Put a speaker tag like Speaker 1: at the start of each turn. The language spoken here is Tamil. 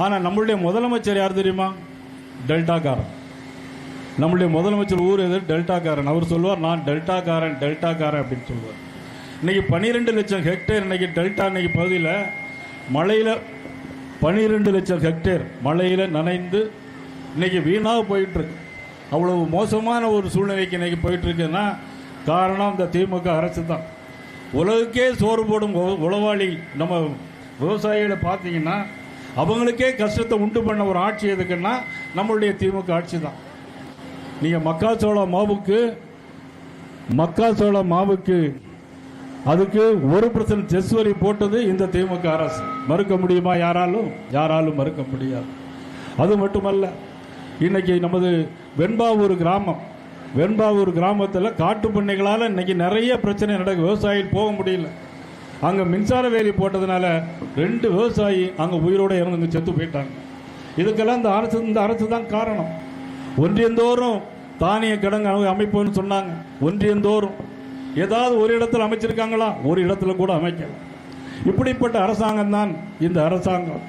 Speaker 1: ஆனா நம்மளுடைய முதலமைச்சர் யார் தெரியுமா? டெல்டாக்காரன். நம்மளுடைய முதலமைச்சர் ஊர் எது? டெல்டாக்காரன். அவர் சொல்லுவார், நான் டெல்டாக்காரன் டெல்டாக்காரன் அப்படின்னு சொல்லுவார். இன்னைக்கு 12 லட்சம் ஹெக்டேர் இன்னைக்கு டெல்டா இன்னைக்கு பகுதியில் மழையில் 12 லட்சம் ஹெக்டேர் மழையில் நனைந்து இன்னைக்கு வீணாக போயிட்டு இருக்கு. அவ்வளவு மோசமான ஒரு சூழ்நிலைக்கு இன்னைக்கு போயிட்டு இருக்குன்னா காரணம் இந்த திமுக அரசு தான். உலகுக்கே சோறு போடும் உளவாளி நம்ம விவசாயிகளை பார்த்தீங்கன்னா அவங்களுக்கே கஷ்டத்தை உண்டு பண்ண ஒரு ஆட்சி எதுக்குன்னா நம்மளுடைய திமுக ஆட்சி தான். நீங்கள் மக்காச்சோள மாவுக்கு அதுக்கு 1% செஸ் வரி போட்டது இந்த திமுக அரசு. மறுக்க முடியுமா? யாராலும் மறுக்க முடியாது. அது மட்டுமல்ல, இன்னைக்கு நமது வெண்பாவூர் கிராமத்தில் காட்டு பண்ணைகளால் இன்னைக்கு நிறைய பிரச்சனை நடக்குது. விவசாயிகள் போக முடியல. அங்கே மின்சார வேலி போட்டதுனால 2 விவசாயி அங்கே உயிரோடு இறந்து செத்து போயிட்டாங்க. இதுக்கெல்லாம் இந்த அரசு தான் காரணம். ஒன்றியந்தோறும் தானிய கிடங்கு அமைப்புன்னு சொன்னாங்க. ஒன்றியந்தோறும் ஏதாவது ஒரு இடத்துல அமைச்சிருக்காங்களா? ஒரு இடத்துல கூட அமைக்கல. இப்படிப்பட்ட அரசாங்கம் தான் இந்த அரசாங்கம்.